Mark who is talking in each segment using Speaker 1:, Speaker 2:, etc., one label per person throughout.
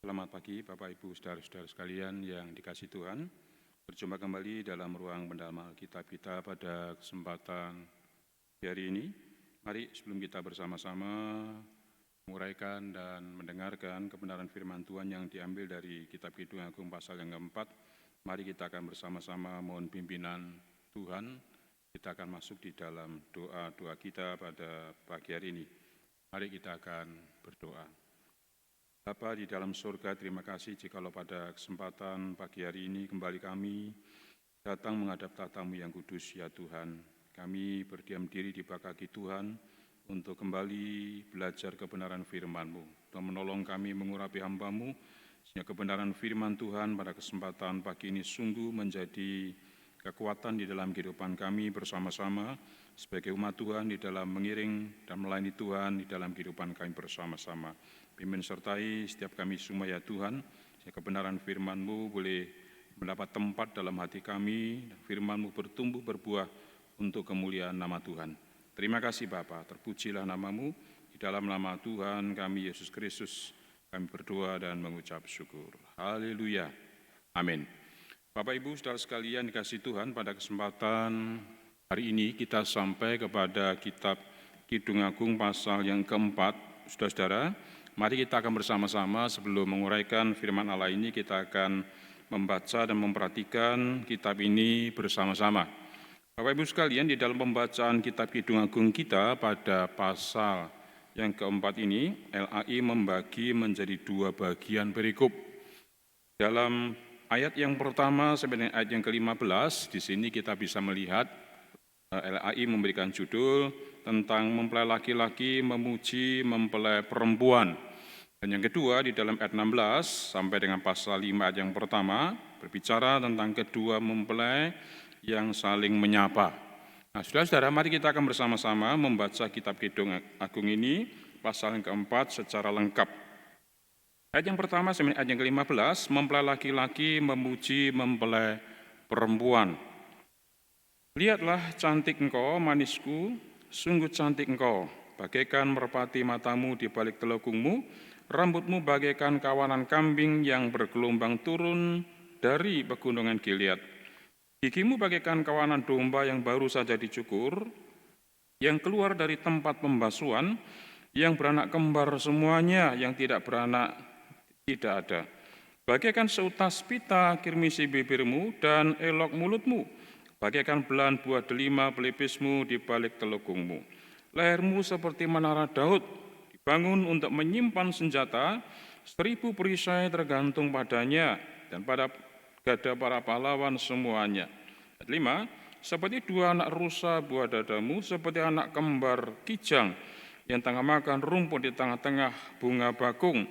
Speaker 1: Selamat pagi Bapak Ibu saudara-saudara sekalian yang dikasihi Tuhan. Berjumpa kembali dalam ruang pendalaman Alkitab kita pada kesempatan hari ini. Mari sebelum kita bersama-sama menguraikan dan mendengarkan kebenaran firman Tuhan yang diambil dari Kitab Kidung Agung pasal yang keempat, mari kita akan bersama-sama mohon pimpinan Tuhan. Kita akan masuk di dalam doa-doa kita pada pagi hari ini. Mari kita akan berdoa. Bapa di dalam surga, terima kasih jikalau pada kesempatan pagi hari ini kembali kami datang menghadap tatamu yang kudus ya Tuhan. Kami berdiam diri di bawah kaki Tuhan untuk kembali belajar kebenaran firman-Mu. Tuhan menolong kami mengurapi hamba-Mu, sehingga kebenaran firman Tuhan pada kesempatan pagi ini sungguh menjadi kekuatan di dalam kehidupan kami bersama-sama sebagai umat Tuhan di dalam mengiring dan melayani Tuhan di dalam kehidupan kami bersama-sama. Pimpin sertai setiap kami semua ya Tuhan, sehingga kebenaran firman-Mu boleh mendapat tempat dalam hati kami, firman-Mu bertumbuh berbuah untuk kemuliaan nama Tuhan. Terima kasih Bapa, terpujilah nama-Mu, di dalam nama Tuhan kami Yesus Kristus, kami berdoa dan mengucap syukur. Haleluya, amin. Bapak Ibu saudara sekalian dikasihi Tuhan, pada kesempatan hari ini kita sampai kepada kitab Kidung Agung pasal yang keempat. Saudara-saudara, mari kita akan bersama-sama sebelum menguraikan firman Allah ini, kita akan membaca dan memperhatikan kitab ini bersama-sama. Bapak Ibu sekalian, di dalam pembacaan kitab Kidung Agung kita pada pasal yang keempat ini, LAI membagi menjadi dua bagian perikop. Dalam ayat yang pertama sampai dengan ayat yang ke-15, di sini kita bisa melihat LAI memberikan judul tentang mempelai laki-laki memuji mempelai perempuan. Dan yang kedua di dalam ayat 16 sampai dengan pasal 5 ayat yang pertama berbicara tentang kedua mempelai yang saling menyapa. Nah, saudara-saudara, mari kita akan bersama-sama membaca kitab Kidung Agung ini pasal yang keempat secara lengkap. Ayat yang pertama sampai ayat yang ke-15, mempelai laki-laki memuji mempelai perempuan. Lihatlah cantik engkau, manisku, sungguh cantik engkau, bagaikan merpati matamu di balik telukungmu, rambutmu bagaikan kawanan kambing yang bergelombang turun dari pegunungan Gilead. Gigimu bagaikan kawanan domba yang baru saja dicukur, yang keluar dari tempat pembasuhan, yang beranak kembar semuanya, yang tidak beranak tidak ada. Bagaikan seutas pita kirmisi bibirmu dan elok mulutmu, bagaikan belahan buah delima pelipismu di balik telukungmu. Lehermu seperti menara Daud, dibangun untuk menyimpan senjata, 1000 perisai tergantung padanya, dan pada gada para pahlawan semuanya. Ayat 5, seperti dua anak rusa buah dadamu, seperti anak kembar kijang yang tengah makan rumput di tengah-tengah bunga bakung.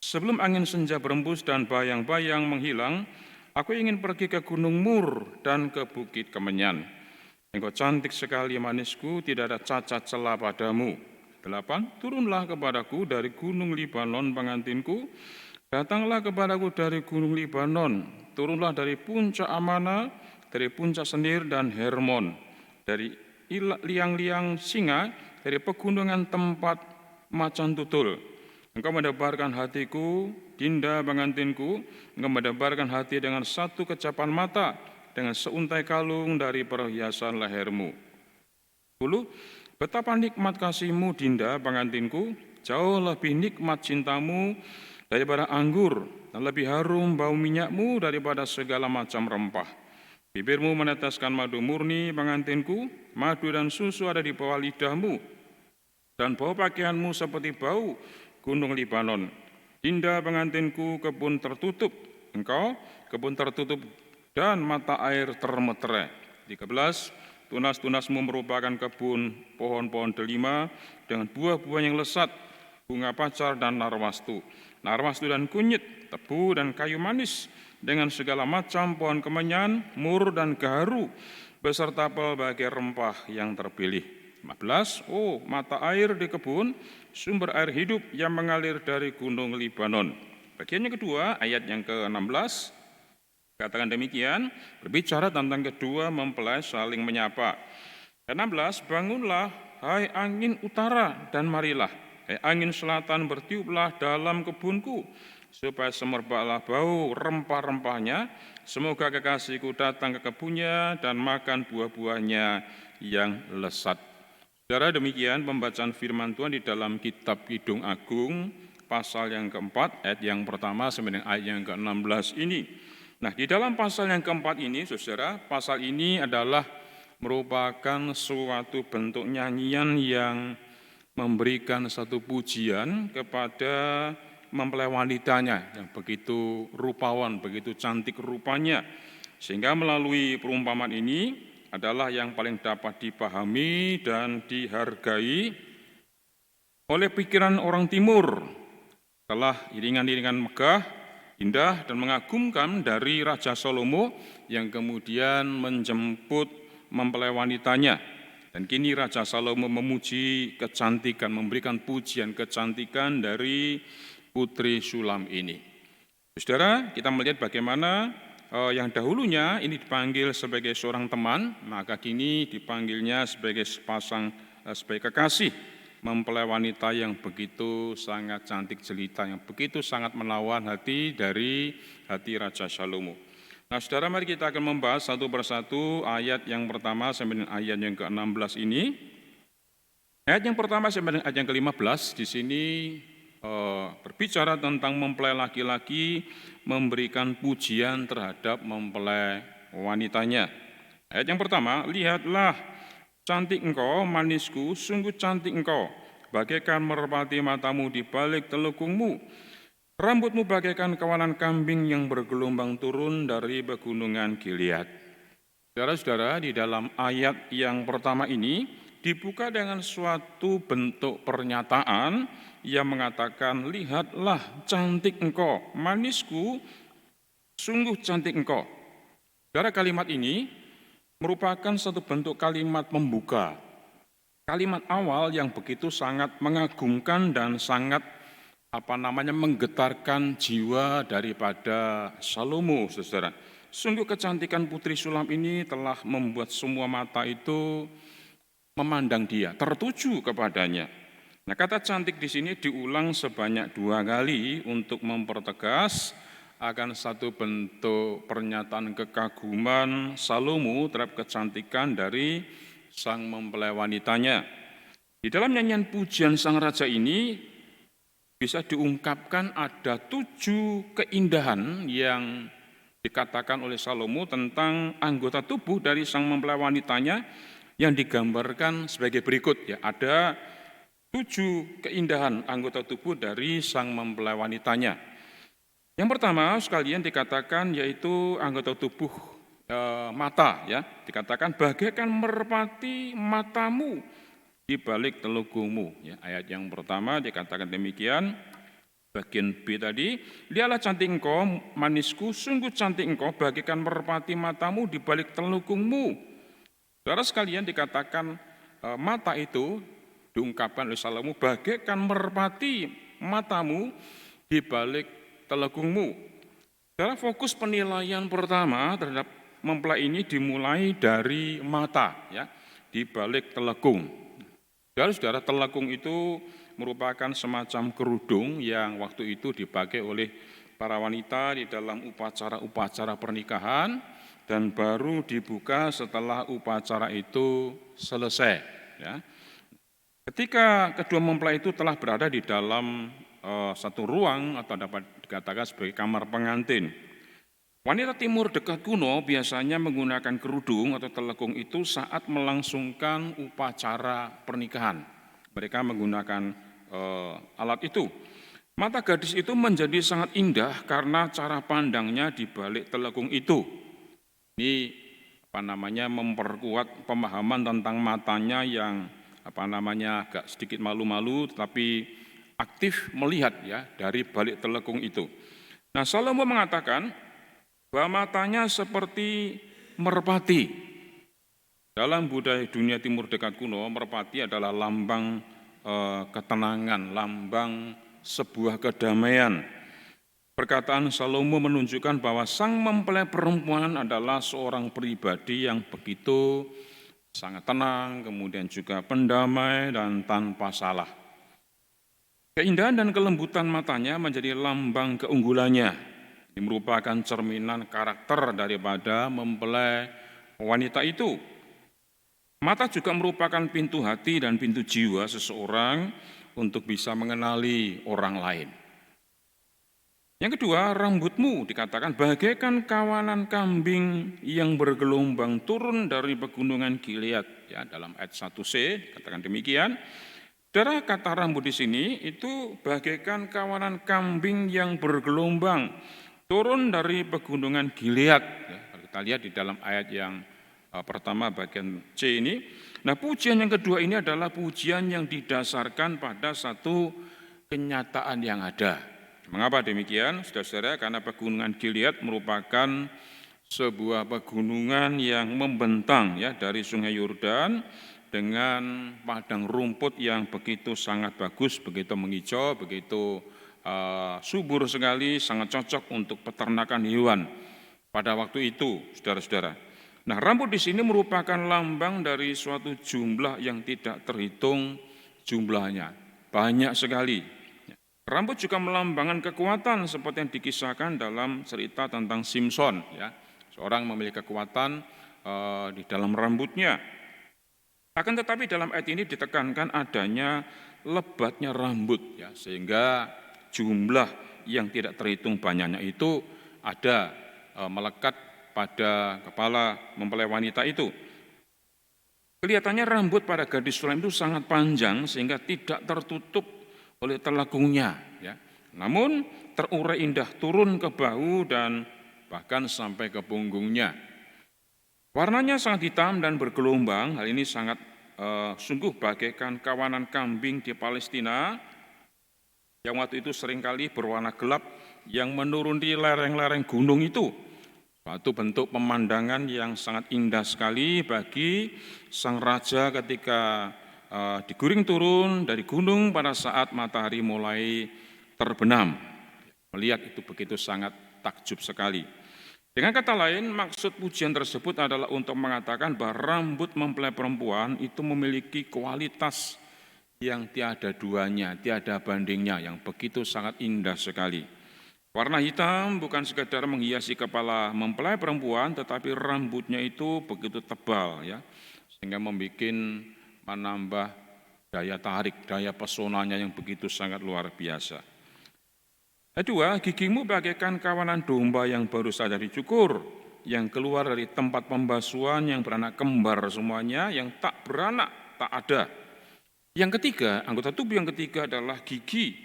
Speaker 1: Sebelum angin senja berembus dan bayang-bayang menghilang, aku ingin pergi ke Gunung Mur dan ke Bukit Kemenyan. Engkau cantik sekali manisku, tidak ada cacat celah padamu. 8, turunlah kepadaku dari Gunung Libanon pengantinku, datanglah kepadaku dari Gunung Libanon, turunlah dari puncak Amana, dari puncak Senir dan Hermon, dari liang-liang singa, dari pegunungan tempat macan tutul. Engkau mendebarkan hatiku, Dinda pengantinku, engkau mendebarkan hati dengan satu kecapan mata, dengan seuntai kalung dari perhiasan lehermu. 10, betapa nikmat kasihmu Dinda pengantinku, jauh lebih nikmat cintamu daripada anggur, dan lebih harum bau minyakmu daripada segala macam rempah. Bibirmu meneteskan madu murni pengantinku, madu dan susu ada di bawah lidahmu, dan bau pakaianmu seperti bau Gunung Libanon. Dinda pengantinku, kebun tertutup, engkau kebun tertutup dan mata air termeterai. 13, tunas-tunasmu merupakan kebun pohon-pohon delima dengan buah-buah yang lesat, bunga pacar dan narwastu dan kunyit, tebu dan kayu manis, dengan segala macam pohon kemenyan, mur dan gaharu, beserta pelbagai rempah yang terpilih. 15, mata air di kebun, sumber air hidup yang mengalir dari Gunung Libanon. Bagian yang kedua, ayat yang ke-16, katakan demikian, berbicara tentang kedua mempelai saling menyapa. 16, bangunlah, hai angin utara, dan marilah. Angin selatan bertiuplah dalam kebunku, supaya semerbaklah bau rempah-rempahnya. Semoga kekasihku datang ke kebunnya dan makan buah-buahnya yang lesat. Saudara, demikian pembacaan firman Tuhan di dalam kitab Kidung Agung, pasal yang keempat, ayat yang pertama sampai dengan ayat yang ke-16 ini. Nah, di dalam pasal yang keempat ini, saudara, pasal ini adalah merupakan suatu bentuk nyanyian yang memberikan satu pujian kepada mempelai wanitanya yang begitu rupawan, begitu cantik rupanya. Sehingga melalui perumpamaan ini adalah yang paling dapat dipahami dan dihargai oleh pikiran orang timur. Setelah iringan-iringan megah, indah dan mengagumkan dari Raja Salomo yang kemudian menjemput mempelai wanitanya. Dan kini Raja Salomo memuji kecantikan, memberikan pujian kecantikan dari Putri Sulam ini. Saudara, kita melihat bagaimana yang dahulunya ini dipanggil sebagai seorang teman, maka kini dipanggilnya sebagai sebagai kekasih, mempelai wanita yang begitu sangat cantik jelita, yang begitu sangat menawan hati dari hati Raja Salomo. Nah, saudara, mari kita akan membahas satu persatu ayat yang pertama sampai dengan ayat yang ke-16 ini. Ayat yang pertama sampai dengan ayat yang ke-15 di sini berbicara tentang mempelai laki-laki memberikan pujian terhadap mempelai wanitanya. Ayat yang pertama, lihatlah cantik engkau, manisku, sungguh cantik engkau, bagaikan merpati matamu di balik telukungmu. Rambutmu bagaikan kawanan kambing yang bergelombang turun dari pegunungan Gilead. Saudara-saudara, di dalam ayat yang pertama ini dibuka dengan suatu bentuk pernyataan yang mengatakan, lihatlah cantik engkau, manisku, sungguh cantik engkau. Saudara, kalimat ini merupakan satu bentuk kalimat pembuka. Kalimat awal yang begitu sangat mengagumkan dan sangat menggetarkan jiwa daripada Salomo, saudara. Sungguh kecantikan Putri Sulam ini telah membuat semua mata itu memandang dia, tertuju kepadanya. Nah, kata cantik di sini diulang sebanyak 2 kali untuk mempertegas akan satu bentuk pernyataan kekaguman Salomo terhadap kecantikan dari sang mempelai wanitanya. Di dalam nyanyian pujian sang raja ini bisa diungkapkan ada 7 keindahan yang dikatakan oleh Salomo tentang anggota tubuh dari sang mempelai wanitanya yang digambarkan sebagai berikut. Ya, ada 7 keindahan anggota tubuh dari sang mempelai wanitanya. Yang pertama sekalian dikatakan yaitu anggota tubuh mata, ya, dikatakan bagaikan merpati matamu di balik telukungmu. Ya, ayat yang pertama dikatakan demikian, bagian B tadi, lihatlah cantik engkau, manisku, sungguh cantik engkau, bagaikan merpati matamu di balik telukungmu. Saudara sekalian, dikatakan mata itu diungkapkan oleh Salomo, bagaikan merpati matamu di balik telukungmu. Saudara, fokus penilaian pertama terhadap mempelai ini dimulai dari mata, ya, di balik telekung. Saudara, telekung itu merupakan semacam kerudung yang waktu itu dipakai oleh para wanita di dalam upacara-upacara pernikahan dan baru dibuka setelah upacara itu selesai. Ya. Ketika kedua mempelai itu telah berada di dalam satu ruang atau dapat dikatakan sebagai kamar pengantin. Wanita timur dekat kuno biasanya menggunakan kerudung atau telekung itu saat melangsungkan upacara pernikahan. Mereka menggunakan alat itu. Mata gadis itu menjadi sangat indah karena cara pandangnya di balik telekung itu. Ini memperkuat pemahaman tentang matanya yang agak sedikit malu-malu tetapi aktif melihat, ya, dari balik telekung itu. Nah, Salomo mengatakan bahwa matanya seperti merpati. Dalam budaya dunia timur dekat kuno, merpati adalah lambang ketenangan, lambang sebuah kedamaian. Perkataan Salomo menunjukkan bahwa sang mempelai perempuan adalah seorang pribadi yang begitu sangat tenang, kemudian juga pendamai dan tanpa salah. Keindahan dan kelembutan matanya menjadi lambang keunggulannya. Ini merupakan cerminan karakter daripada mempelai wanita itu. Mata juga merupakan pintu hati dan pintu jiwa seseorang untuk bisa mengenali orang lain. Yang kedua, rambutmu dikatakan bagaikan kawanan kambing yang bergelombang turun dari pegunungan Gilead. Ya, dalam ayat 1c dikatakan demikian. Saudara, kata rambut di sini itu bagaikan kawanan kambing yang bergelombang turun dari pegunungan Gilead. Ya, kita lihat di dalam ayat yang pertama bagian C ini. Nah, pujian yang kedua ini adalah pujian yang didasarkan pada satu kenyataan yang ada. Mengapa demikian, saudara-saudara? Karena pegunungan Gilead merupakan sebuah pegunungan yang membentang ya dari Sungai Yordan dengan padang rumput yang begitu sangat bagus, begitu menghijau, begitu subur sekali, sangat cocok untuk peternakan hewan pada waktu itu, saudara-saudara. Nah, rambut di sini merupakan lambang dari suatu jumlah yang tidak terhitung jumlahnya, banyak sekali. Rambut juga melambangkan kekuatan seperti yang dikisahkan dalam cerita tentang Simpson. Ya, seorang memiliki kekuatan di dalam rambutnya. Akan tetapi dalam ayat ini ditekankan adanya lebatnya rambut, ya, sehingga jumlah yang tidak terhitung banyaknya itu ada melekat pada kepala mempelai wanita itu. Kelihatannya rambut pada gadis Sulaim itu sangat panjang sehingga tidak tertutup oleh telekungnya, ya. Namun terurai indah turun ke bahu dan bahkan sampai ke punggungnya. Warnanya sangat hitam dan bergelombang. Hal ini sangat sungguh bagaikan kawanan kambing di Palestina yang waktu itu seringkali berwarna gelap yang menuruni lereng-lereng gunung itu. Suatu bentuk pemandangan yang sangat indah sekali bagi sang raja ketika diguring turun dari gunung pada saat matahari mulai terbenam. Melihat itu begitu sangat takjub sekali. Dengan kata lain, maksud pujian tersebut adalah untuk mengatakan bahwa rambut mempelai perempuan itu memiliki kualitas yang tiada duanya, tiada bandingnya, yang begitu sangat indah sekali. Warna hitam bukan sekedar menghiasi kepala mempelai perempuan, tetapi rambutnya itu begitu tebal, ya, sehingga menambah daya tarik, daya pesonanya yang begitu sangat luar biasa. Kedua, gigimu bagaikan kawanan domba yang baru saja dicukur, yang keluar dari tempat pembasuhan, yang beranak kembar semuanya, yang tak beranak, tak ada. Yang ketiga, anggota tubuh yang ketiga adalah gigi.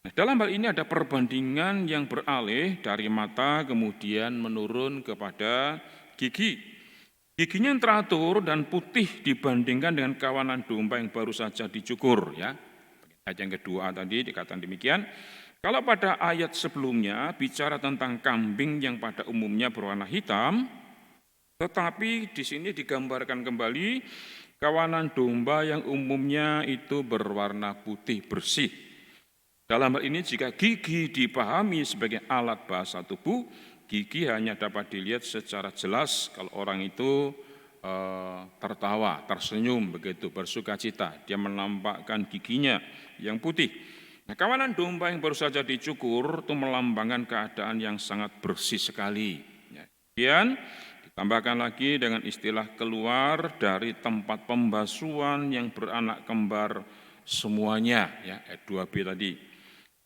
Speaker 1: Nah, dalam hal ini ada perbandingan yang beralih dari mata kemudian menurun kepada gigi. Giginya yang teratur dan putih dibandingkan dengan kawanan domba yang baru saja dicukur. Ya. Ayat yang kedua tadi dikatakan demikian. Kalau pada ayat sebelumnya bicara tentang kambing yang pada umumnya berwarna hitam, tetapi di sini digambarkan kembali kawanan domba yang umumnya itu berwarna putih bersih. Dalam hal ini jika gigi dipahami sebagai alat bahasa tubuh, gigi hanya dapat dilihat secara jelas kalau orang itu tertawa, tersenyum, begitu bersuka cita. Dia menampakkan giginya yang putih. Nah, kawanan domba yang baru saja dicukur itu melambangkan keadaan yang sangat bersih sekali. Kemudian ditambahkan lagi dengan istilah keluar dari tempat pembasuhan yang beranak kembar semuanya, ya, ayat 2b tadi.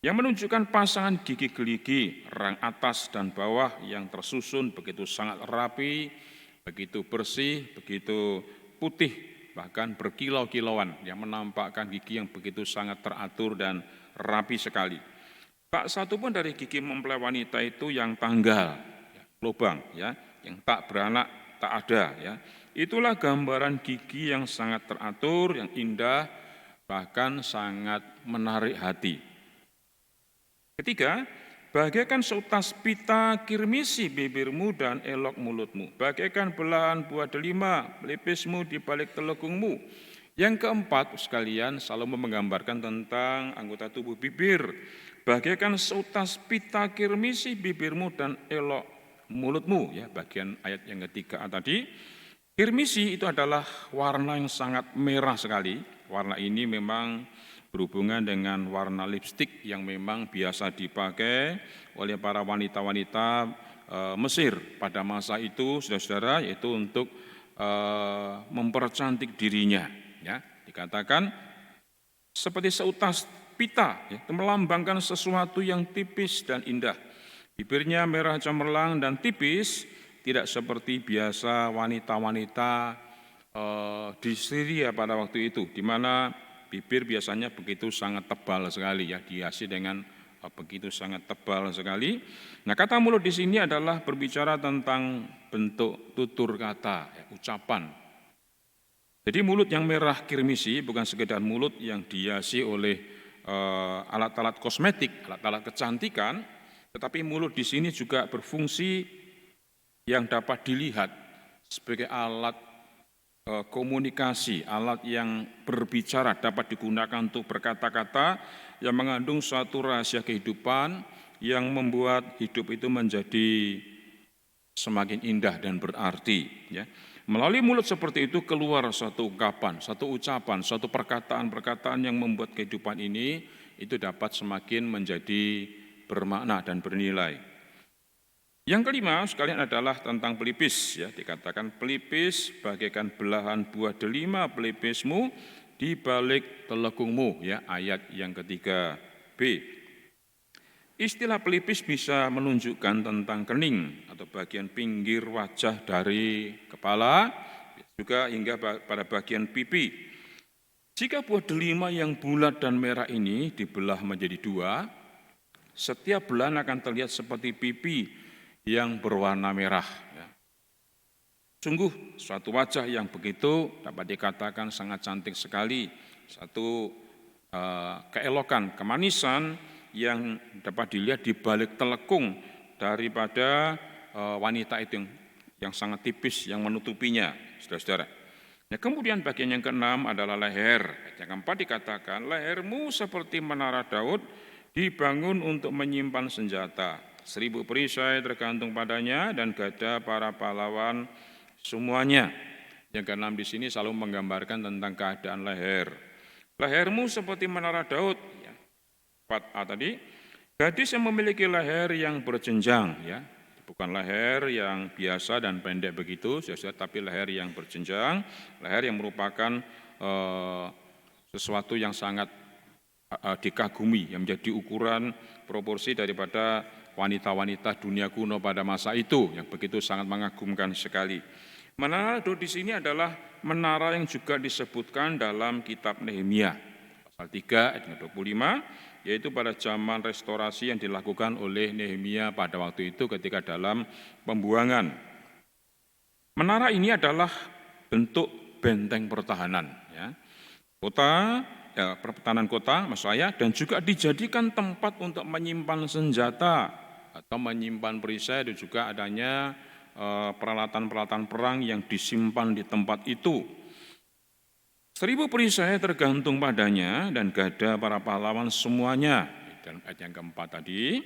Speaker 1: Yang menunjukkan pasangan gigi gerigi, rang atas dan bawah yang tersusun begitu sangat rapi, begitu bersih, begitu putih, bahkan berkilau-kilauan, yang menampakkan gigi yang begitu sangat teratur dan rapi sekali. Tak satu pun dari gigi mempelai wanita itu yang tanggal, lubang, ya, yang tak beranak, tak ada. Ya. Itulah gambaran gigi yang sangat teratur, yang indah, bahkan sangat menarik hati. Ketiga, bagaikan seutas pita kirmisi bibirmu dan elok mulutmu. Bagaikan belahan buah delima, pelipismu di balik telekungmu. Yang keempat, sekalian, Salomo menggambarkan tentang anggota tubuh bibir. Bagaikan seutas pita kirmisi bibirmu dan elok mulutmu. Ya, bagian ayat yang ketiga tadi. Kirmisi itu adalah warna yang sangat merah sekali. Warna ini memang berhubungan dengan warna lipstik yang memang biasa dipakai oleh para wanita-wanita Mesir pada masa itu, saudara-saudara, yaitu untuk mempercantik dirinya. Ya, dikatakan seperti seutas pita, ya, melambangkan sesuatu yang tipis dan indah. Bibirnya merah cemerlang dan tipis, tidak seperti biasa wanita-wanita di Syria pada waktu itu, di mana bibir biasanya begitu sangat tebal sekali, ya, dihiasi dengan begitu sangat tebal sekali. Nah, kata mulut di sini adalah berbicara tentang bentuk tutur kata, ya, ucapan. Jadi mulut yang merah kirmisi bukan sekedar mulut yang dihiasi oleh alat-alat kosmetik, alat-alat kecantikan, tetapi mulut di sini juga berfungsi yang dapat dilihat sebagai alat komunikasi, alat yang berbicara, dapat digunakan untuk berkata-kata yang mengandung suatu rahasia kehidupan yang membuat hidup itu menjadi semakin indah dan berarti. Ya. Melalui mulut seperti itu keluar suatu ungkapan, suatu ucapan, suatu perkataan-perkataan yang membuat kehidupan ini itu dapat semakin menjadi bermakna dan bernilai. Yang kelima sekalian adalah tentang pelipis, ya, dikatakan pelipis bagaikan belahan buah delima pelipismu di balik telekungmu, ya, ayat yang ketiga B. Istilah pelipis bisa menunjukkan tentang kening atau bagian pinggir wajah dari kepala, juga hingga pada bagian pipi. Jika buah delima yang bulat dan merah ini dibelah menjadi dua, setiap belahan akan terlihat seperti pipi yang berwarna merah. Sungguh suatu wajah yang begitu dapat dikatakan sangat cantik sekali, satu keelokan, kemanisan yang dapat dilihat di balik telekung daripada wanita itu yang sangat tipis yang menutupinya, saudara-saudara. Nah, kemudian bagian yang keenam adalah leher. Yang keempat dikatakan lehermu seperti menara Daud, dibangun untuk menyimpan senjata. 1000 perisai tergantung padanya dan gada para pahlawan semuanya. Yang keenam di sini selalu menggambarkan tentang keadaan leher. Lehermu seperti menara Daud. 4A tadi, gadis yang memiliki leher yang berjenjang, ya, bukan leher yang biasa dan pendek begitu, tapi leher yang berjenjang, leher yang merupakan sesuatu yang sangat dikagumi, yang menjadi ukuran proporsi daripada wanita-wanita dunia kuno pada masa itu, yang begitu sangat mengagumkan sekali. Menara Daud di sini adalah menara yang juga disebutkan dalam kitab Nehemia, pasal 3 ayat 25, yaitu pada zaman restorasi yang dilakukan oleh Nehemia pada waktu itu ketika dalam pembuangan. Menara ini adalah bentuk benteng pertahanan, ya. Pertahanan kota, maksud saya, dan juga dijadikan tempat untuk menyimpan senjata atau menyimpan perisai, dan juga adanya peralatan-peralatan perang yang disimpan di tempat itu. 1000 perisai tergantung padanya dan gada para pahlawan semuanya. Dalam ayat yang keempat tadi,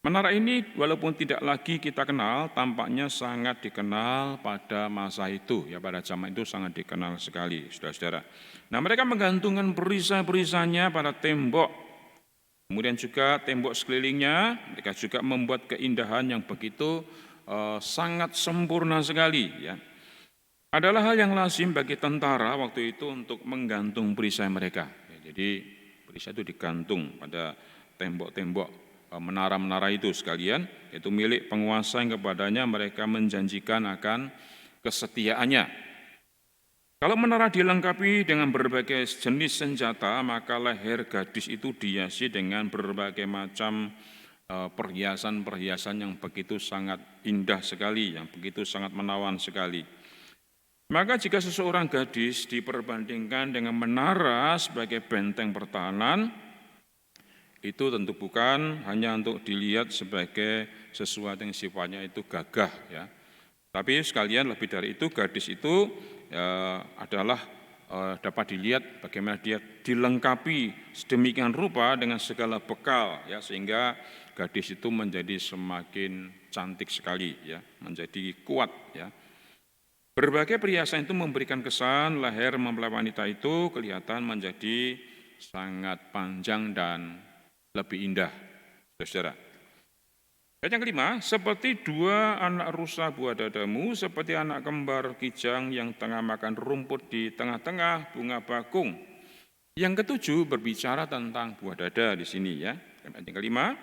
Speaker 1: menara ini walaupun tidak lagi kita kenal, tampaknya sangat dikenal pada masa itu. Ya, pada zaman itu sangat dikenal sekali, saudara-saudara. Nah, mereka menggantungkan perisai-perisainya pada tembok. Kemudian juga tembok sekelilingnya, mereka juga membuat keindahan yang begitu sangat sempurna sekali, ya. Adalah hal yang lazim bagi tentara waktu itu untuk menggantung perisai mereka. Jadi perisai itu digantung pada tembok-tembok menara-menara itu sekalian, yaitu milik penguasa yang kepadanya mereka menjanjikan akan kesetiaannya. Kalau menara dilengkapi dengan berbagai jenis senjata, maka leher gadis itu dihiasi dengan berbagai macam perhiasan-perhiasan yang begitu sangat indah sekali, yang begitu sangat menawan sekali. Maka jika seseorang gadis diperbandingkan dengan menara sebagai benteng pertahanan, itu tentu bukan hanya untuk dilihat sebagai sesuatu yang sifatnya itu gagah, ya. Tapi sekalian lebih dari itu, gadis itu adalah dapat dilihat bagaimana dia dilengkapi sedemikian rupa dengan segala bekal, ya, sehingga gadis itu menjadi semakin cantik sekali, ya, menjadi kuat, ya. Berbagai perhiasan itu memberikan kesan leher mempelai wanita itu kelihatan menjadi sangat panjang dan lebih indah, saudara. Ayat yang kelima, seperti dua anak rusa buah dadamu, seperti anak kembar kijang yang tengah makan rumput di tengah-tengah bunga bakung. Yang ketujuh berbicara tentang buah dada di sini ya. Ayat yang kelima,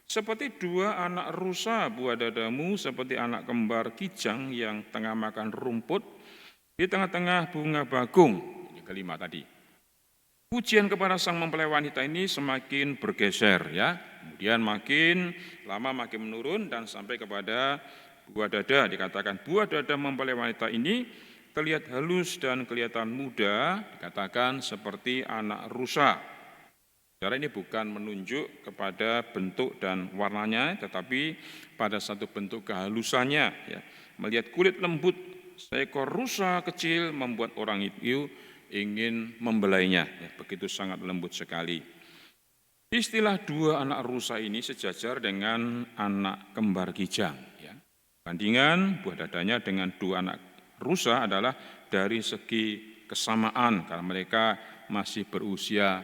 Speaker 1: seperti dua anak rusa buah dadamu, seperti anak kembar kijang yang tengah makan rumput di tengah-tengah bunga bakung. Yang kelima tadi. Pujian kepada sang mempelai wanita ini semakin bergeser ya. Kemudian makin lama makin menurun dan sampai kepada buah dada. Dikatakan buah dada mempelai wanita ini terlihat halus dan kelihatan muda, dikatakan seperti anak rusa. Saudara, ini bukan menunjuk kepada bentuk dan warnanya, tetapi pada satu bentuk kehalusannya. Ya. Melihat kulit lembut seekor rusa kecil membuat orang itu ingin membelainya. Ya, begitu sangat lembut sekali. Istilah dua anak rusa ini sejajar dengan anak kembar kijang. Ya. Bandingan buah dadanya dengan dua anak rusa adalah dari segi kesamaan, karena mereka masih berusia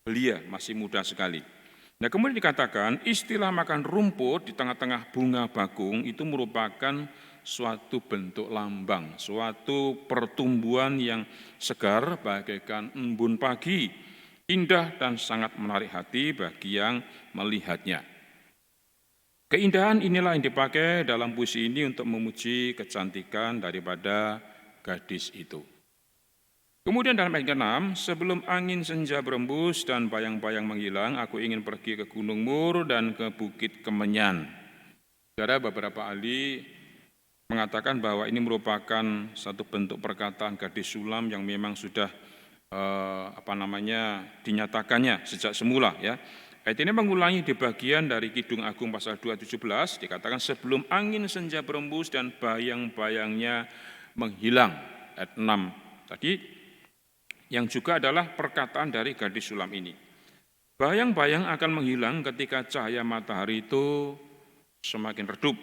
Speaker 1: belia, masih muda sekali. Nah, kemudian dikatakan istilah makan rumput di tengah-tengah bunga bakung itu merupakan suatu bentuk lambang, suatu pertumbuhan yang segar bagaikan embun pagi, indah dan sangat menarik hati bagi yang melihatnya. Keindahan inilah yang dipakai dalam puisi ini untuk memuji kecantikan daripada gadis itu. Kemudian dalam ayat ke-6, sebelum angin senja berembus dan bayang-bayang menghilang, aku ingin pergi ke Gunung Mur dan ke Bukit Kemenyan. Saudara, beberapa ahli mengatakan bahwa ini merupakan satu bentuk perkataan gadis sulam yang memang sudah dinyatakannya sejak semula ya. Ayat ini mengulangi di bagian dari Kidung Agung pasal 2:17, dikatakan sebelum angin senja berembus dan bayang-bayangnya menghilang. Ayat 6 tadi, yang juga adalah perkataan dari gadis sulam ini. Bayang-bayang akan menghilang ketika cahaya matahari itu semakin redup.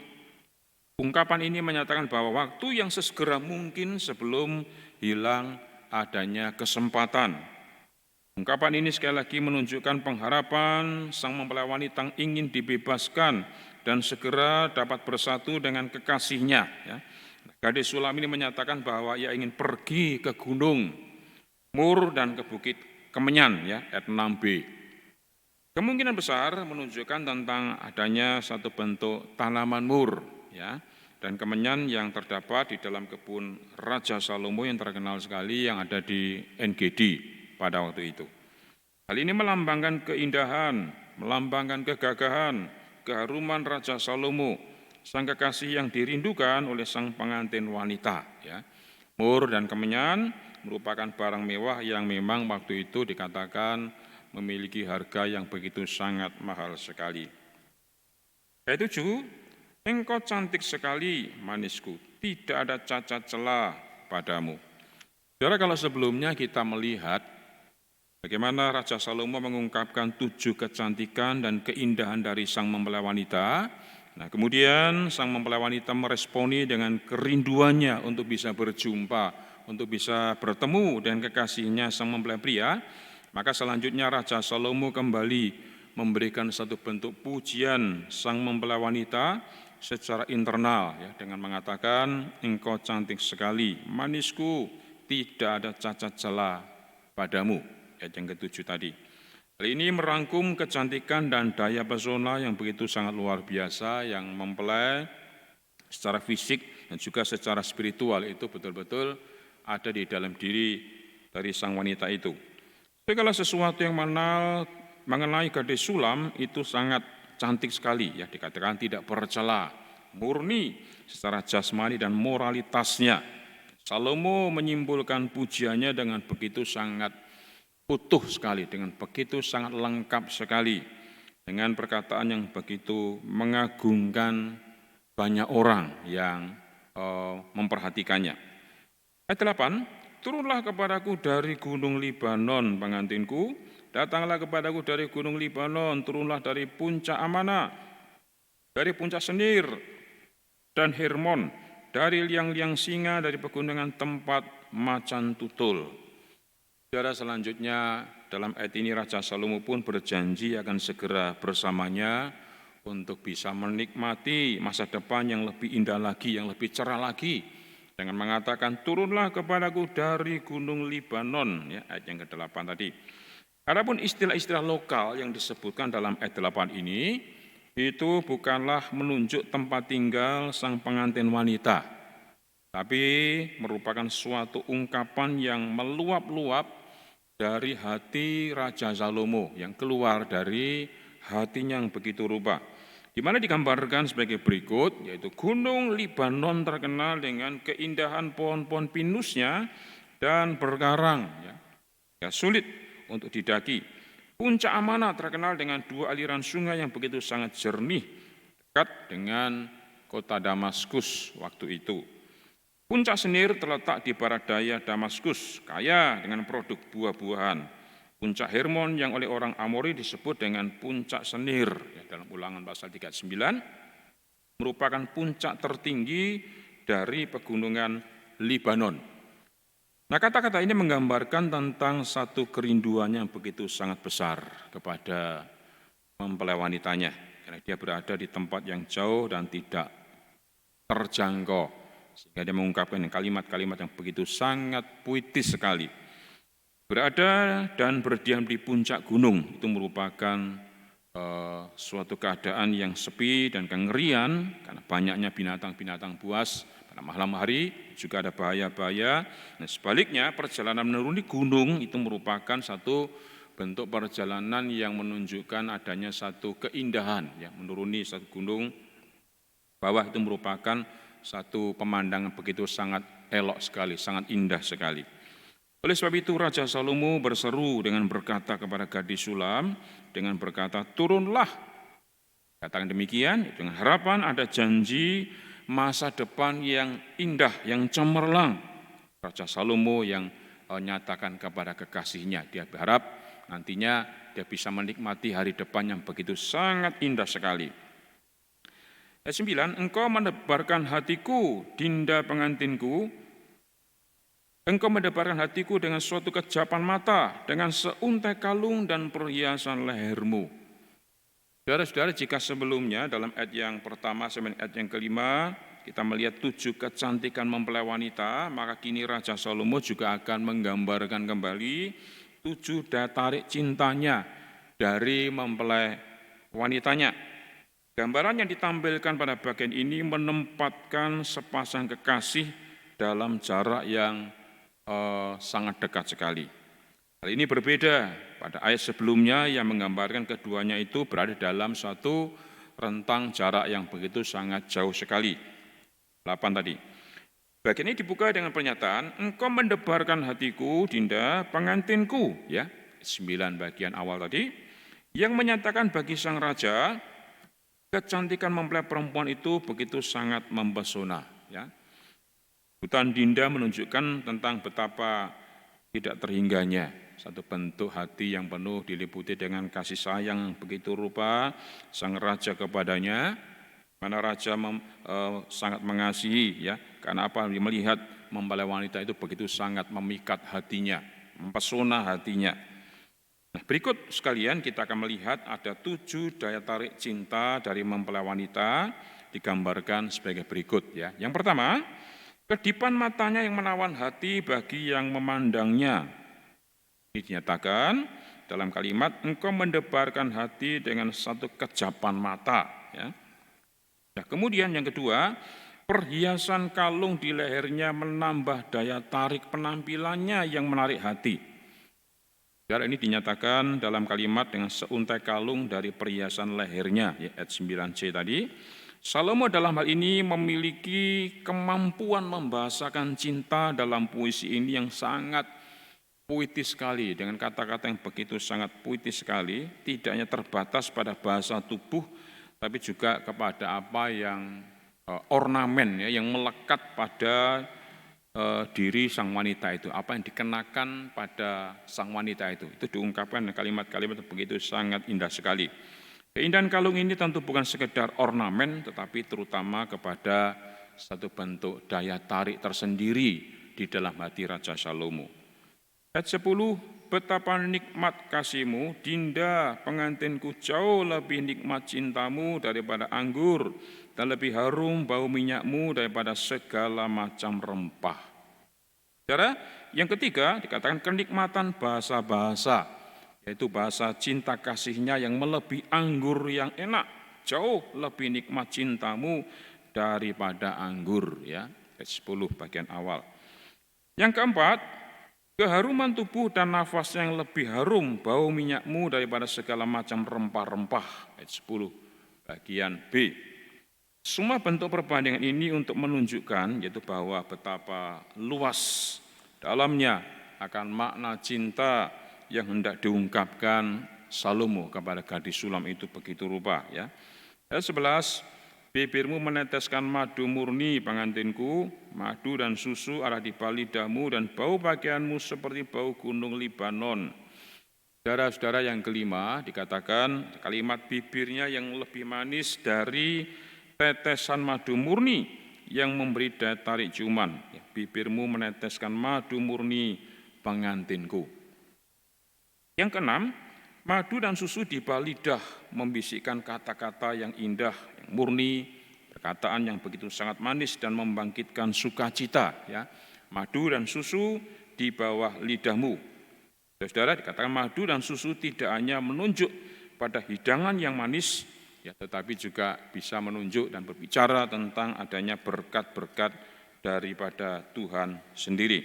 Speaker 1: Ungkapan ini menyatakan bahwa waktu yang sesegera mungkin sebelum hilang adanya kesempatan. Ungkapan ini sekali lagi menunjukkan pengharapan sang mempelai wanita ingin dibebaskan dan segera dapat bersatu dengan kekasihnya. Ya. Gadis sulam ini menyatakan bahwa ia ingin pergi ke Gunung Mur dan ke Bukit Kemenyan, ya, ayat 6b. Kemungkinan besar menunjukkan tentang adanya satu bentuk tanaman mur, ya, dan kemenyan yang terdapat di dalam kebun Raja Salomo yang terkenal sekali yang ada di NGD pada waktu itu. Hal ini melambangkan keindahan, melambangkan kegagahan, keharuman Raja Salomo, sang kekasih yang dirindukan oleh sang pengantin wanita. Ya. Mur dan kemenyan merupakan barang mewah yang memang waktu itu dikatakan memiliki harga yang begitu sangat mahal sekali. Ayat 7, engkau cantik sekali manisku, tidak ada cacat celah padamu. Saudara, kalau sebelumnya kita melihat bagaimana Raja Salomo mengungkapkan 7 kecantikan dan keindahan dari sang mempelai wanita, nah kemudian sang mempelai wanita meresponi dengan kerinduannya untuk bisa berjumpa, untuk bisa bertemu dengan kekasihnya sang mempelai pria, maka selanjutnya Raja Salomo kembali memberikan satu bentuk pujian sang mempelai wanita secara internal ya, dengan mengatakan engkau cantik sekali, manisku, tidak ada cacat celah padamu. Ayat yang ke-7 tadi. Hal ini merangkum kecantikan dan daya pesona yang begitu sangat luar biasa yang mempelai secara fisik dan juga secara spiritual itu betul-betul ada di dalam diri dari sang wanita itu. Segala sesuatu yang mengenai gadis sulam itu sangat cantik sekali, ya, dikatakan tidak bercela, murni secara jasmani dan moralitasnya. Salomo menyimpulkan pujiannya dengan begitu sangat utuh sekali, dengan begitu sangat lengkap sekali, dengan perkataan yang begitu mengagumkan banyak orang yang memperhatikannya. Ayat 8, turunlah kepadaku dari gunung Libanon pengantinku, datanglah kepadaku dari gunung Libanon, turunlah dari puncak Amana, dari puncak Senir dan Hermon, dari liang-liang singa, dari pegunungan tempat macan tutul. Saudara, selanjutnya dalam ayat ini Raja Salomo pun berjanji akan segera bersamanya untuk bisa menikmati masa depan yang lebih indah lagi, yang lebih cerah lagi. Dengan mengatakan, turunlah kepadaku dari gunung Libanon, ya, ayat yang ke-8 tadi. Adapun istilah-istilah lokal yang disebutkan dalam ayat 8 ini, itu bukanlah menunjuk tempat tinggal sang pengantin wanita, tapi merupakan suatu ungkapan yang meluap-luap dari hati Raja Salomo, yang keluar dari hatinya yang begitu rupa. Di mana digambarkan sebagai berikut, yaitu gunung Libanon terkenal dengan keindahan pohon-pohon pinusnya dan berkarang, ya sulit untuk didaki. Puncak Amanah terkenal dengan dua aliran sungai yang begitu sangat jernih, dekat dengan kota Damaskus waktu itu. Puncak Senir terletak di barat daya Damaskus, kaya dengan produk buah-buahan. Puncak Hermon yang oleh orang Amori disebut dengan puncak Senir, ya, dalam Ulangan pasal 39, merupakan puncak tertinggi dari pegunungan Libanon. Nah, kata-kata ini menggambarkan tentang satu kerinduan yang begitu sangat besar kepada mempelai wanitanya, karena dia berada di tempat yang jauh dan tidak terjangkau, sehingga dia mengungkapkan kalimat-kalimat yang begitu sangat puitis sekali. Berada dan berdiam di puncak gunung itu merupakan suatu keadaan yang sepi dan kengerian karena banyaknya binatang-binatang buas. Pada malam hari juga ada bahaya-bahaya. Nah, sebaliknya perjalanan menuruni gunung itu merupakan satu bentuk perjalanan yang menunjukkan adanya satu keindahan. Ya, menuruni satu gunung bawah itu merupakan satu pemandangan begitu sangat elok sekali, sangat indah sekali. Oleh sebab itu Raja Salomo berseru dengan berkata kepada gadis Sulam, dengan berkata, turunlah. Katakan demikian, dengan harapan ada janji masa depan yang indah, yang cemerlang. Raja Salomo yang nyatakan kepada kekasihnya, dia berharap nantinya dia bisa menikmati hari depan yang begitu sangat indah sekali. Ayat 9, engkau menebarkan hatiku, Dinda pengantinku. Engkau mendebarkan hatiku dengan suatu kejapan mata, dengan seuntai kalung dan perhiasan lehermu. Saudara-saudara, jika sebelumnya dalam ayat yang pertama sampai ayat yang kelima, kita melihat 7 kecantikan mempelai wanita, maka kini Raja Salomo juga akan menggambarkan kembali 7 daya tarik cintanya dari mempelai wanitanya. Gambaran yang ditampilkan pada bagian ini menempatkan sepasang kekasih dalam jarak yang sangat dekat sekali. Hal ini berbeda pada ayat sebelumnya yang menggambarkan keduanya itu berada dalam suatu rentang jarak yang begitu sangat jauh sekali. 8 tadi. Bagian ini dibuka dengan pernyataan, engkau mendebarkan hatiku, Dinda, pengantinku, ya. 9 bagian awal tadi, yang menyatakan bagi sang raja, kecantikan mempelai perempuan itu begitu sangat mempesona, ya. Hutan Dinda menunjukkan tentang betapa tidak terhingganya satu bentuk hati yang penuh diliputi dengan kasih sayang begitu rupa sang raja kepadanya, mana raja sangat mengasihi, ya, karena apa? Melihat mempelai wanita itu begitu sangat memikat hatinya, mempesona hatinya. Nah, berikut sekalian kita akan melihat ada 7 daya tarik cinta dari mempelai wanita digambarkan sebagai berikut, ya. Yang pertama, kedipan matanya yang menawan hati bagi yang memandangnya. Ini dinyatakan dalam kalimat, engkau mendebarkan hati dengan satu kejapan mata. Ya. Nah, kemudian yang kedua, perhiasan kalung di lehernya menambah daya tarik penampilannya yang menarik hati. Dan ini dinyatakan dalam kalimat dengan seuntai kalung dari perhiasan lehernya, ya, ayat 9c tadi. Salomo dalam hal ini memiliki kemampuan membahasakan cinta dalam puisi ini yang sangat puitis sekali, dengan kata-kata yang begitu sangat puitis sekali, tidak hanya terbatas pada bahasa tubuh, tapi juga kepada apa yang ornamen, ya, yang melekat pada diri sang wanita itu, apa yang dikenakan pada sang wanita itu diungkapkan dengan kalimat-kalimat yang begitu sangat indah sekali. Keindahan kalung ini tentu bukan sekedar ornamen, tetapi terutama kepada satu bentuk daya tarik tersendiri di dalam hati Raja Salomo. Ayat 10, betapa nikmat kasihmu, Dinda pengantinku jauh lebih nikmat cintamu daripada anggur, dan lebih harum bau minyakmu daripada segala macam rempah. Saudara, yang ketiga dikatakan kenikmatan bahasa-bahasa, yaitu bahasa cinta kasihnya yang melebihi anggur yang enak, jauh lebih nikmat cintamu daripada anggur, ya. Ayat 10 bagian awal. Yang keempat, keharuman tubuh dan nafas yang lebih harum bau minyakmu daripada segala macam rempah-rempah. Ayat 10 bagian B. Semua bentuk perbandingan ini untuk menunjukkan yaitu bahwa betapa luas dalamnya akan makna cinta yang hendak diungkapkan Salomo kepada gadis sulam itu begitu rupa, ya. Ayat 11, bibirmu meneteskan madu murni pengantinku, madu dan susu ada di lidahmu, dan bau pakaianmu seperti bau gunung Libanon. Saudara-saudara, yang kelima dikatakan kalimat bibirnya yang lebih manis dari tetesan madu murni yang memberi daya tarik ciuman. Bibirmu meneteskan madu murni pengantinku. Yang keenam, madu dan susu di lidah membisikkan kata-kata yang indah, yang murni, perkataan yang begitu sangat manis dan membangkitkan sukacita, ya. Madu dan susu di bawah lidahmu. Saudara, dikatakan madu dan susu tidak hanya menunjuk pada hidangan yang manis, ya, tetapi juga bisa menunjuk dan berbicara tentang adanya berkat-berkat daripada Tuhan sendiri.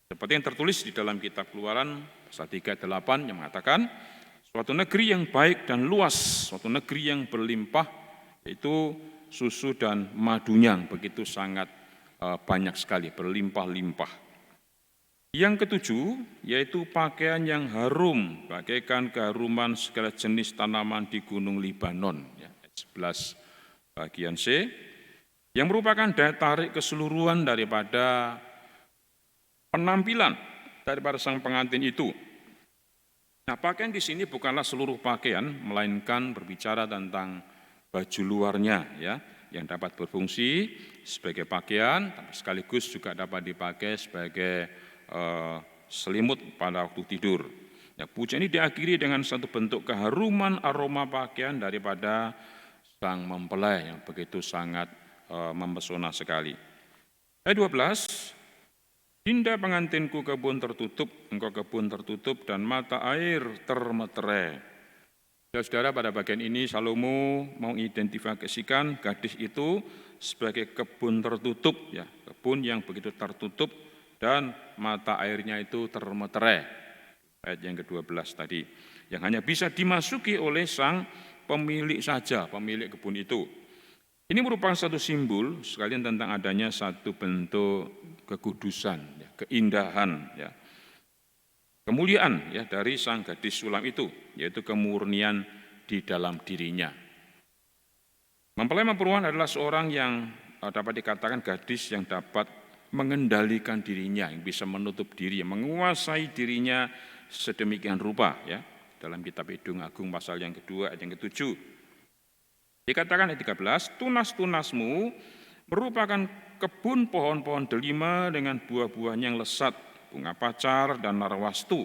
Speaker 1: Seperti yang tertulis di dalam kitab Keluaran pasal 38 yang mengatakan, suatu negeri yang baik dan luas, suatu negeri yang berlimpah, yaitu susu dan madunya begitu sangat banyak sekali, berlimpah-limpah. Yang ketujuh, yaitu pakaian yang harum, bagaikan keharuman segala jenis tanaman di gunung Libanon. Ayat 11 bagian C, yang merupakan daya tarik keseluruhan daripada penampilan daripada sang pengantin itu. Nah, pakaian di sini bukanlah seluruh pakaian, melainkan berbicara tentang baju luarnya, ya, yang dapat berfungsi sebagai pakaian, tapi sekaligus juga dapat dipakai sebagai selimut pada waktu tidur. Ya, pujian ini diakhiri dengan satu bentuk keharuman aroma pakaian daripada sang mempelai yang begitu sangat mempesona sekali. Ayat 12, Dinda pengantinku kebun tertutup, engkau kebun tertutup dan mata air termeterai. Saudara, pada bagian ini Salomo mengidentifikasikan gadis itu sebagai kebun tertutup, ya, kebun yang begitu tertutup dan mata airnya itu termeterai. Ayat yang ke-12 tadi, yang hanya bisa dimasuki oleh sang pemilik saja, pemilik kebun itu. Ini merupakan satu simbol sekalian tentang adanya satu bentuk kekudusan, ya, keindahan, ya, kemuliaan, ya, dari sang gadis sulam itu, yaitu kemurnian di dalam dirinya. Mempelai perempuan adalah seorang yang dapat dikatakan gadis yang dapat mengendalikan dirinya, yang bisa menutup diri, menguasai dirinya sedemikian rupa, ya. Dalam kitab Kidung Agung pasal yang kedua ayat yang ke-7. Dikatakan ayat 13, tunas-tunasmu merupakan kebun pohon-pohon delima dengan buah-buahnya yang lesat, bunga pacar dan narwastu.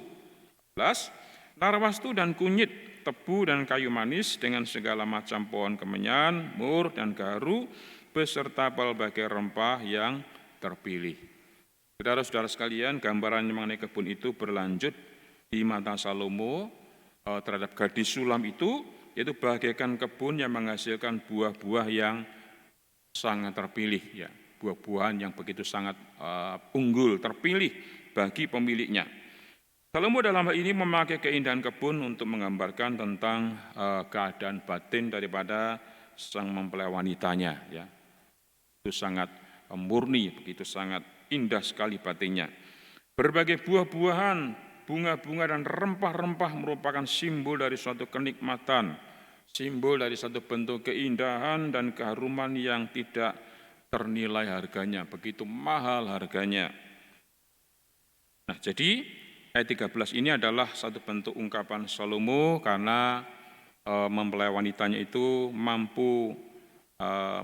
Speaker 1: 14, narwastu dan kunyit, tebu dan kayu manis dengan segala macam pohon kemenyan, mur dan gaharu, beserta pelbagai rempah yang terpilih. Saudara-saudara sekalian, gambaran mengenai kebun itu berlanjut di mata Salomo terhadap gadis sulam itu, yaitu bagaikan kebun yang menghasilkan buah-buah yang sangat terpilih, ya, buah-buahan yang begitu sangat unggul, terpilih bagi pemiliknya. Salomo dalam hal ini memakai keindahan kebun untuk menggambarkan tentang keadaan batin daripada sang mempelai wanitanya, ya. Itu sangat murni, begitu sangat indah sekali batinnya. Berbagai buah-buahan, bunga-bunga dan rempah-rempah merupakan simbol dari suatu kenikmatan, simbol dari satu bentuk keindahan dan keharuman yang tidak ternilai harganya, begitu mahal harganya. Nah, jadi ayat 13 ini adalah satu bentuk ungkapan Salomo karena mempelai wanitanya itu mampu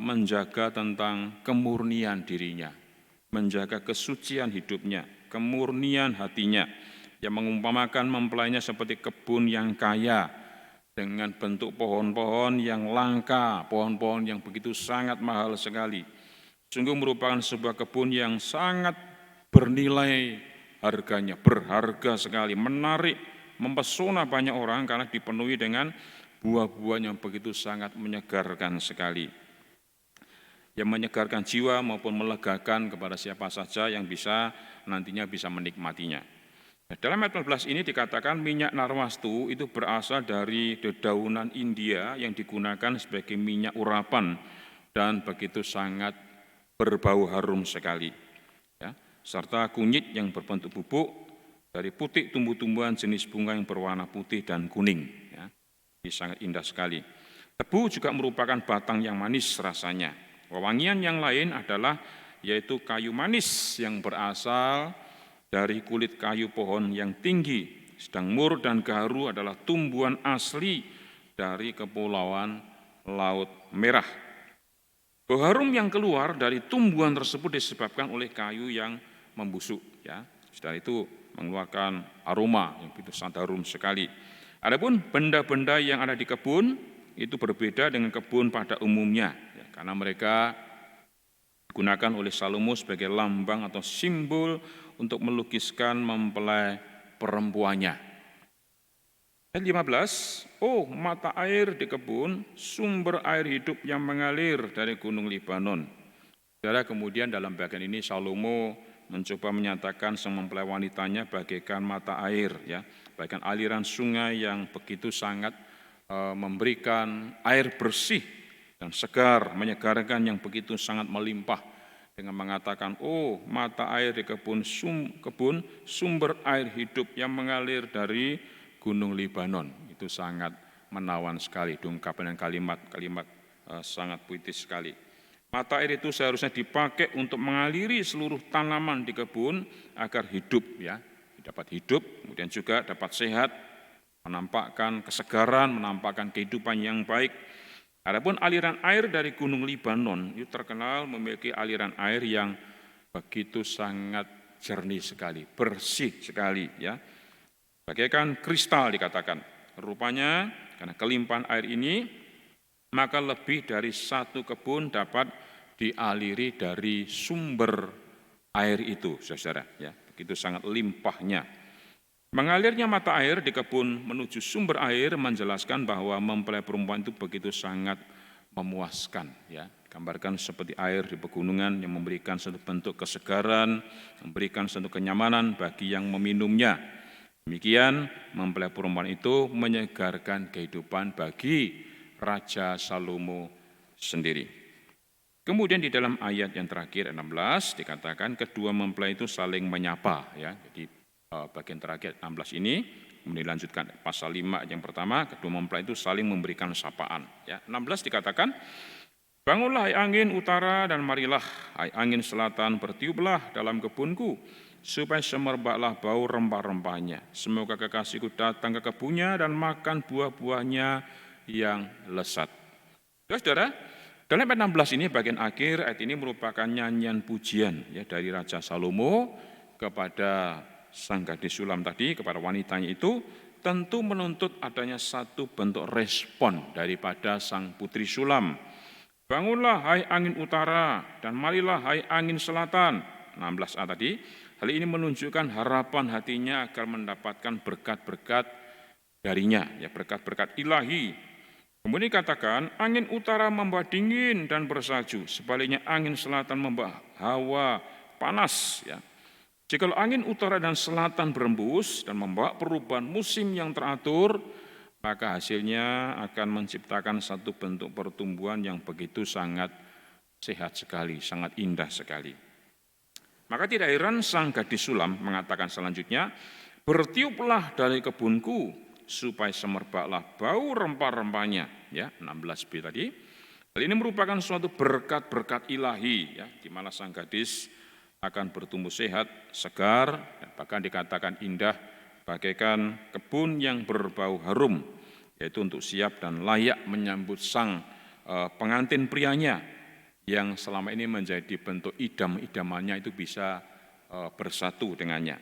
Speaker 1: menjaga tentang kemurnian dirinya, menjaga kesucian hidupnya, kemurnian hatinya, yang mengumpamakan mempelainya seperti kebun yang kaya dengan bentuk pohon-pohon yang langka, pohon-pohon yang begitu sangat mahal sekali. Sungguh merupakan sebuah kebun yang sangat bernilai harganya, berharga sekali, menarik, mempesona banyak orang karena dipenuhi dengan buah-buah yang begitu sangat menyegarkan sekali. Yang menyegarkan jiwa maupun melegakan kepada siapa saja yang nantinya bisa menikmatinya. Dalam ayat 14 ini dikatakan minyak narwastu itu berasal dari dedaunan India yang digunakan sebagai minyak urapan dan begitu sangat berbau harum sekali. Ya, serta kunyit yang berbentuk bubuk dari putik tumbuh-tumbuhan jenis bunga yang berwarna putih dan kuning. Ya, ini sangat indah sekali. Tebu juga merupakan batang yang manis rasanya. Wewangian yang lain adalah yaitu kayu manis yang berasal dari kulit kayu pohon yang tinggi. Sedang mur dan gaharu adalah tumbuhan asli dari kepulauan Laut Merah. Bau harum yang keluar dari tumbuhan tersebut disebabkan oleh kayu yang membusuk. Ya. Setelah itu mengeluarkan aroma yang begitu sangat harum sekali. Adapun benda-benda yang ada di kebun itu berbeda dengan kebun pada umumnya. Karena mereka digunakan oleh Salomo sebagai lambang atau simbol untuk melukiskan mempelai perempuannya. Ayat 15, oh mata air di kebun, sumber air hidup yang mengalir dari gunung Libanon. Saudara, kemudian dalam bagian ini Salomo mencoba menyatakan sang mempelai wanitanya bagaikan mata air, ya, bagaikan aliran sungai yang begitu sangat memberikan air bersih dan segar, menyegarkan yang begitu sangat melimpah dengan mengatakan, oh mata air di kebun sumber air hidup yang mengalir dari gunung Libanon. Itu sangat menawan sekali, ungkapan dan kalimat sangat puitis sekali. Mata air itu seharusnya dipakai untuk mengaliri seluruh tanaman di kebun agar hidup, ya, dapat hidup, kemudian juga dapat sehat, menampakkan kesegaran, menampakkan kehidupan yang baik. Adapun aliran air dari gunung Libanon itu terkenal memiliki aliran air yang begitu sangat jernih sekali, bersih sekali, ya. Bagaikan kristal dikatakan. Rupanya karena kelimpahan air ini, maka lebih dari satu kebun dapat dialiri dari sumber air itu, saudara. Ya, begitu sangat limpahnya. Mengalirnya mata air di kebun menuju sumber air menjelaskan bahwa mempelai perempuan itu begitu sangat memuaskan. Ya, gambarkan seperti air di pegunungan yang memberikan suatu bentuk kesegaran, memberikan suatu kenyamanan bagi yang meminumnya. Demikian mempelai perempuan itu menyegarkan kehidupan bagi Raja Salomo sendiri. Kemudian di dalam ayat yang terakhir 16 dikatakan kedua mempelai itu saling menyapa. Ya, jadi bagian terakhir 16 ini, kemudian dilanjutkan pasal 5 yang pertama, kedua mempelai itu saling memberikan sapaan. Ya, 16 dikatakan, bangunlah hai angin utara dan marilah hai angin selatan bertiuplah dalam kebunku, supaya semerbaklah bau rempah-rempahnya. Semoga kekasihku datang ke kebunnya dan makan buah-buahnya yang lesat. Saudara, dalam ayat 16 ini bagian akhir ayat ini merupakan nyanyian pujian, ya, dari Raja Salomo kepada sang gadis sulam tadi, kepada wanitanya itu, tentu menuntut adanya satu bentuk respon daripada sang putri sulam. Bangunlah hai angin utara dan marilah hai angin selatan. 16a tadi, hal ini menunjukkan harapan hatinya agar mendapatkan berkat-berkat darinya, ya, berkat-berkat ilahi. Kemudian dikatakan angin utara membawa dingin dan bersalju, sebaliknya angin selatan membawa hawa panas, ya. Jika angin utara dan selatan berembus dan membawa perubahan musim yang teratur, maka hasilnya akan menciptakan satu bentuk pertumbuhan yang begitu sangat sehat sekali, sangat indah sekali. Maka tidak heran sang gadis sulam mengatakan selanjutnya, bertiuplah dari kebunku supaya semerbaklah bau rempah-rempahnya. Ya, 16b tadi. Hal ini merupakan suatu berkat-berkat ilahi, ya, di mana sang gadis akan bertumbuh sehat, segar, dan bahkan dikatakan indah, bagaikan kebun yang berbau harum, yaitu untuk siap dan layak menyambut sang pengantin prianya, yang selama ini menjadi bentuk idam-idamannya itu bisa bersatu dengannya.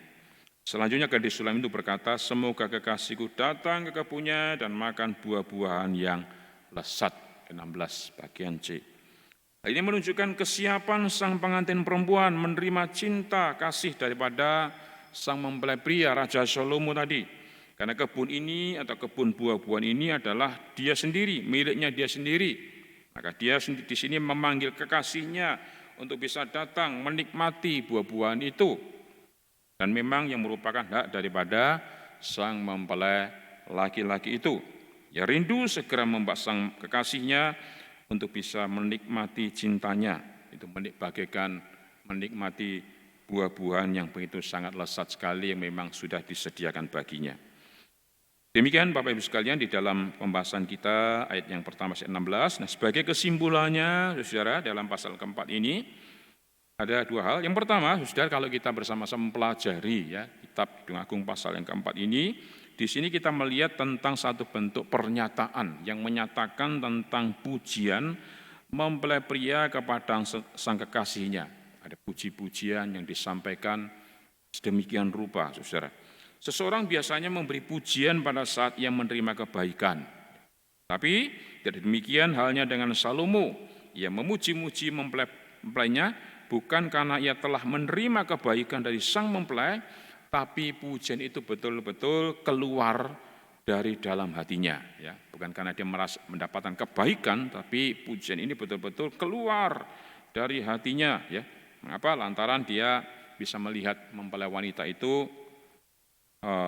Speaker 1: Selanjutnya gadis sulam itu berkata, semoga kekasihku datang ke kebunnya dan makan buah-buahan yang lezat. 16 bagian C. Hal ini menunjukkan kesiapan sang pengantin perempuan menerima cinta kasih daripada sang mempelai pria Raja Salomo tadi. Karena kebun ini atau kebun buah-buahan ini adalah dia sendiri, miliknya dia sendiri. Maka dia di sini memanggil kekasihnya untuk bisa datang menikmati buah-buahan itu. Dan memang yang merupakan hak daripada sang mempelai laki-laki itu. Ya rindu segera membawa sang kekasihnya untuk bisa menikmati cintanya. Itu bagaikan menikmati buah-buahan yang begitu sangat lezat sekali yang memang sudah disediakan baginya. Demikian Bapak Ibu sekalian di dalam pembahasan kita ayat yang pertama ayat 16. Nah, sebagai kesimpulannya Saudara dalam pasal keempat ini ada dua hal. Yang pertama, Saudara, kalau kita bersama-sama mempelajari ya kitab Kidung Agung pasal yang keempat ini, di sini kita melihat tentang satu bentuk pernyataan yang menyatakan tentang pujian mempelai pria kepada sang kekasihnya. Ada puji-pujian yang disampaikan sedemikian rupa, Saudara. Seseorang biasanya memberi pujian pada saat ia menerima kebaikan. Tapi tidak demikian halnya dengan Salomo. Ia memuji-muji mempelainya bukan karena ia telah menerima kebaikan dari sang mempelai, tapi pujian itu betul-betul keluar dari dalam hatinya. Ya, bukan karena dia merasa mendapatkan kebaikan, tapi pujian ini betul-betul keluar dari hatinya. Ya, mengapa? Lantaran dia bisa melihat mempelai wanita itu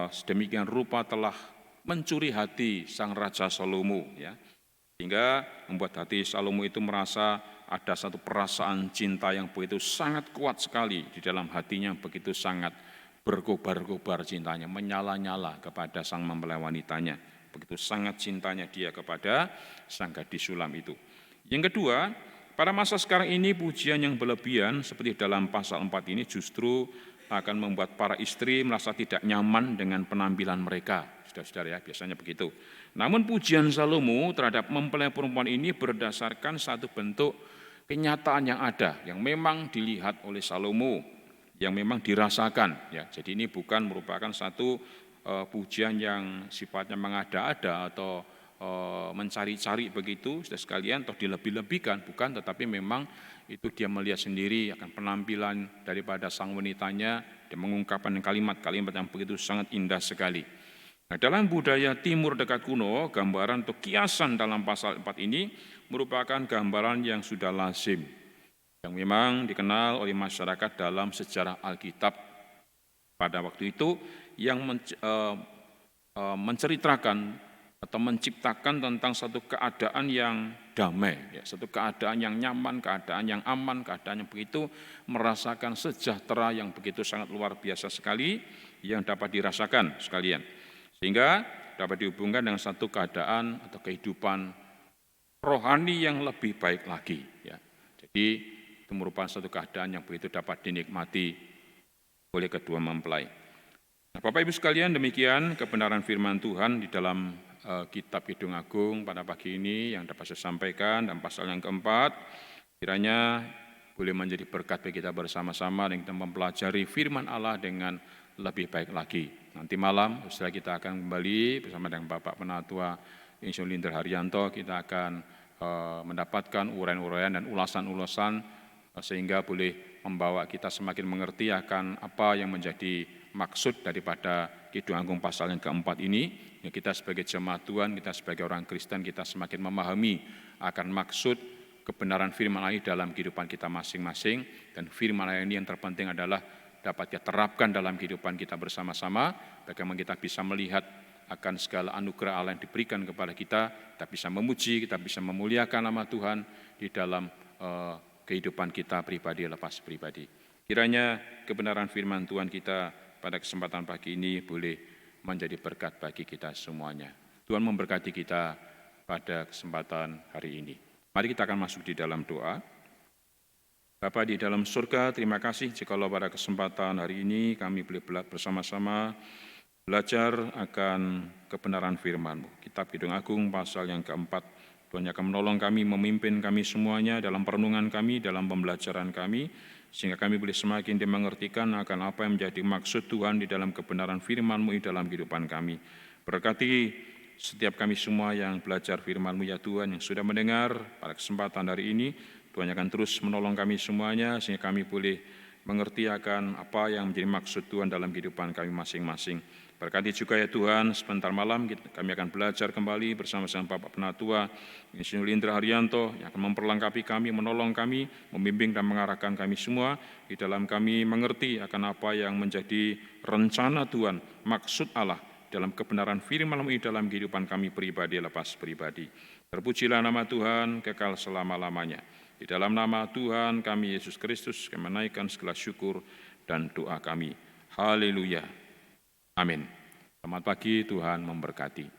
Speaker 1: sedemikian rupa telah mencuri hati sang Raja Salomo. Ya, sehingga membuat hati Salomo itu merasa ada satu perasaan cinta yang begitu sangat kuat sekali di dalam hatinya, begitu sangat berkobar-kobar cintanya, menyala-nyala kepada sang mempelai wanitanya. Begitu sangat cintanya dia kepada sang gadis sulam itu. Yang kedua, pada masa sekarang ini pujian yang berlebihan seperti dalam pasal 4 ini justru akan membuat para istri merasa tidak nyaman dengan penampilan mereka. Saudara-saudara ya, biasanya begitu. Namun pujian Salomo terhadap mempelai perempuan ini berdasarkan satu bentuk kenyataan yang ada, yang memang dilihat oleh Salomo, yang memang dirasakan. Ya, jadi ini bukan merupakan satu pujian yang sifatnya mengada-ada atau mencari-cari begitu, sudah sekalian, atau dilebih-lebihkan, bukan, tetapi memang itu dia melihat sendiri akan penampilan daripada sang wanitanya, dia mengungkapkan kalimat-kalimat yang begitu sangat indah sekali. Nah, dalam budaya timur dekat kuno, gambaran atau kiasan dalam pasal 4 ini merupakan gambaran yang sudah lazim, yang memang dikenal oleh masyarakat dalam sejarah Alkitab pada waktu itu, yang menceritakan atau menciptakan tentang satu keadaan yang damai, ya, satu keadaan yang nyaman, keadaan yang aman, keadaan yang begitu merasakan sejahtera yang begitu sangat luar biasa sekali yang dapat dirasakan sekalian. Sehingga dapat dihubungkan dengan satu keadaan atau kehidupan rohani yang lebih baik lagi. Ya. Jadi itu merupakan satu keadaan yang begitu dapat dinikmati oleh kedua mempelai. Nah, Bapak Ibu sekalian, demikian kebenaran firman Tuhan di dalam kitab Kidung Agung pada pagi ini yang dapat saya sampaikan dan pasal yang keempat. Kiranya boleh menjadi berkat bagi kita bersama-sama dan kita mempelajari firman Allah dengan lebih baik lagi. Nanti malam setelah kita akan kembali bersama dengan Bapak Penatua Insinyur Linter Haryanto, kita akan mendapatkan uraian-uraian dan ulasan-ulasan sehingga boleh membawa kita semakin mengerti akan apa yang menjadi maksud daripada Kidung Agung pasal yang keempat ini. Ya, kita sebagai jemaat Tuhan, kita sebagai orang Kristen, kita semakin memahami akan maksud kebenaran firman Allah dalam kehidupan kita masing-masing. Dan firman Allah ini yang terpenting adalah dapat kita terapkan dalam kehidupan kita bersama-sama, bagaimana kita bisa melihat akan segala anugerah Allah yang diberikan kepada kita bisa memuji, kita bisa memuliakan nama Tuhan di dalam kehidupan kita pribadi lepas pribadi. Kiranya kebenaran firman Tuhan kita pada kesempatan pagi ini boleh menjadi berkat bagi kita semuanya. Tuhan memberkati kita pada kesempatan hari ini. Mari kita akan masuk di dalam doa. Bapa di dalam surga, terima kasih jikalau pada kesempatan hari ini kami boleh bersama-sama belajar akan kebenaran firman-Mu. Kitab Kidung Agung pasal yang keempat. Tuhan akan menolong kami, memimpin kami semuanya dalam perenungan kami, dalam pembelajaran kami. sehingga kami boleh semakin dimengertikan akan apa yang menjadi maksud Tuhan di dalam kebenaran firman-Mu di dalam kehidupan kami. Berkati setiap kami semua yang belajar firman-Mu ya Tuhan, yang sudah mendengar pada kesempatan hari ini, Tuhan akan terus menolong kami semuanya, sehingga kami boleh mengerti akan apa yang menjadi maksud Tuhan dalam kehidupan kami masing-masing. Berkati juga ya Tuhan, sebentar malam kami akan belajar kembali bersama-sama Bapak Penatua, Insinyur Indra Haryanto, yang akan memperlengkapi kami, menolong kami, membimbing dan mengarahkan kami semua, di dalam kami mengerti akan apa yang menjadi rencana Tuhan, maksud Allah, dalam kebenaran firman-Mu dalam kehidupan kami pribadi lepas pribadi. Terpujilah nama Tuhan, kekal selama-lamanya. Di dalam nama Tuhan kami Yesus Kristus, kami menaikkan segala syukur dan doa kami. Haleluya. Amin. Selamat pagi, Tuhan memberkati.